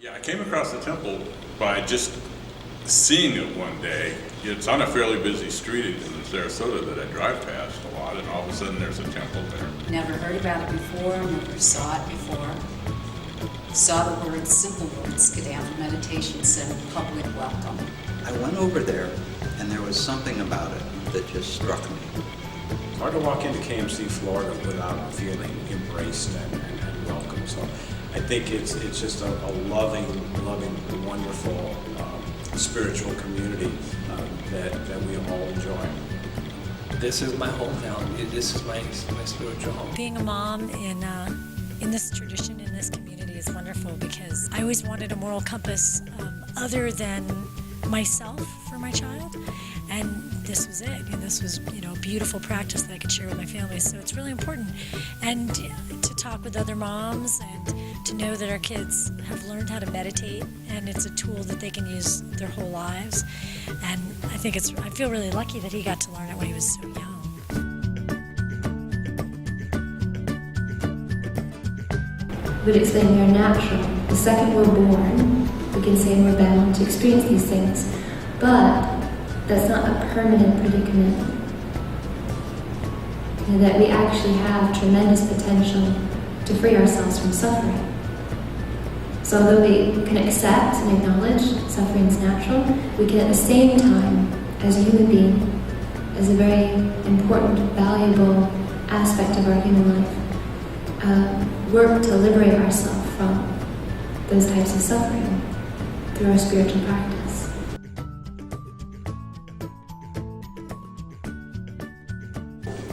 Yeah, I came across the temple by just seeing it one day. It's on a fairly busy street in Sarasota that I drive past a lot, and all of a sudden there's a temple there. Never heard about it before, never saw it before. Saw the words, simple words, Kadampa Meditation Center, public welcome. I went over there, and there was something about it that just struck me. It's hard to walk into KMC Florida without feeling embraced and welcome. So I think it's just a loving, wonderful spiritual community that we all enjoy. This is my hometown. This is my spiritual home. Being a mom in this tradition, in this community is wonderful because I always wanted a moral compass other than myself for my child, and this was it. And this was, a beautiful practice that I could share with my family. So it's really important, and to talk with other moms and to know that our kids have learned how to meditate, and it's a tool that they can use their whole lives. And I feel really lucky that he got to learn it when he was so young. Would explain we are natural. The second we're born, we can say we're bound to experience these things, but that's not a permanent predicament. And that we actually have tremendous potential to free ourselves from suffering. So although we can accept and acknowledge suffering is natural, we can at the same time, as a human being, as a very important, valuable aspect of our human life, work to liberate ourselves from those types of suffering through our spiritual practice.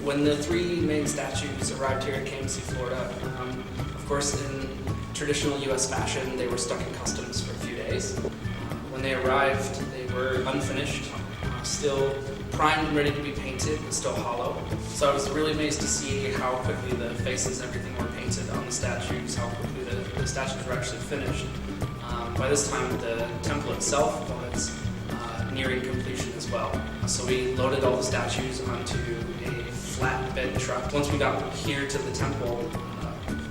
When the three main statues arrived here at KMC Florida, of course in traditional U.S. fashion, they were stuck in customs for a few days. When they arrived, they were unfinished, still primed and ready to be painted, but still hollow. So I was really amazed to see how quickly the faces and everything were painted on the statues, how quickly the statues were actually finished. By this time, the temple itself was nearing completion as well. So we loaded all the statues onto a flatbed truck. Once we got here to the temple,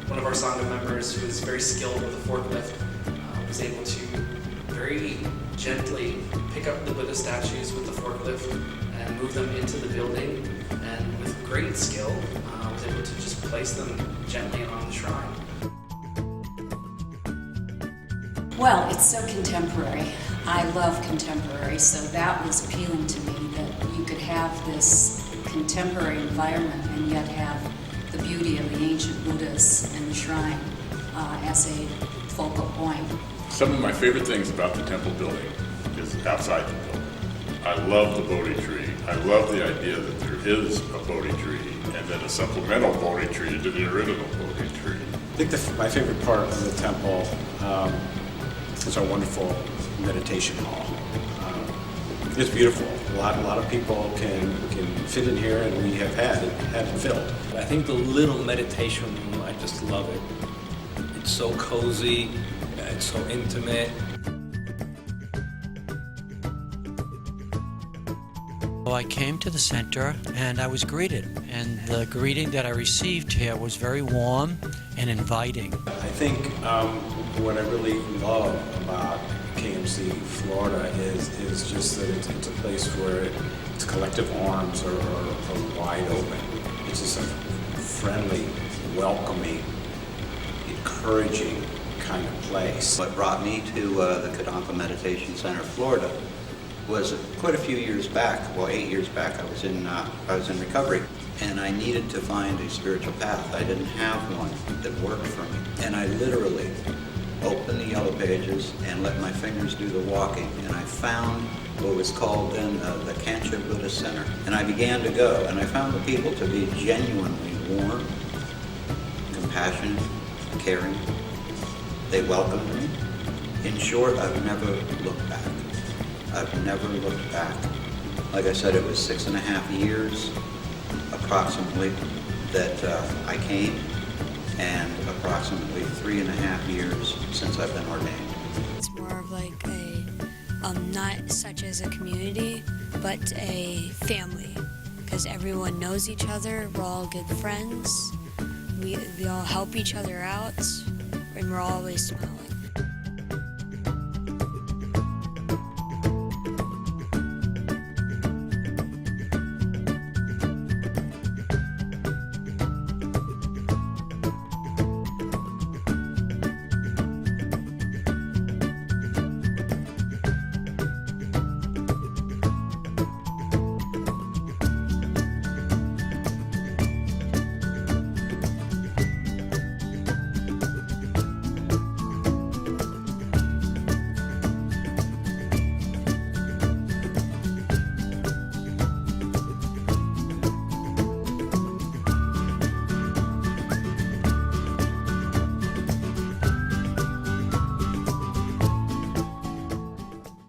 one of our Sangha members, who is very skilled with a forklift, was able to very gently pick up the Buddha statues with the forklift and move them into the building, and with great skill was able to just place them gently on the shrine. Well, it's so contemporary. I love contemporary, so that was appealing to me, that you could have this contemporary environment and yet have the beauty of the ancient Buddhas and the shrine as a focal point. Some of my favorite things about the temple building is outside the building. I love the Bodhi tree. I love the idea that there is a Bodhi tree and then a supplemental Bodhi tree to the original Bodhi tree. I think my favorite part of the temple is our wonderful meditation hall. It's beautiful. A lot of people can fit in here, and we have had it filled. I think the little meditation room, I just love it. It's so cozy, it's so intimate. Well, I came to the center and I was greeted, and the greeting that I received here was very warm and inviting. I think what I really love about KMC Florida is just that it's a place where its collective arms are wide open. It's just a friendly, welcoming, encouraging kind of place. What brought me to the Kadampa Meditation Center Florida was quite a few years back. Well, 8 years back, I was in recovery, and I needed to find a spiritual path. I didn't have one that worked for me, and I literally opened the yellow pages and let my fingers do the walking, and I found what was called then the Kancha Buddhist Center, and I began to go, and I found the people to be genuinely warm, compassionate, caring. They welcomed me. In short, I've never looked back. I've never looked back. Like I said, it was 6.5 years approximately that I came, and approximately 3.5 years since I've been ordained. It's more of like not such as a community, but a family, because everyone knows each other, we're all good friends, we all help each other out, and we're always smiling.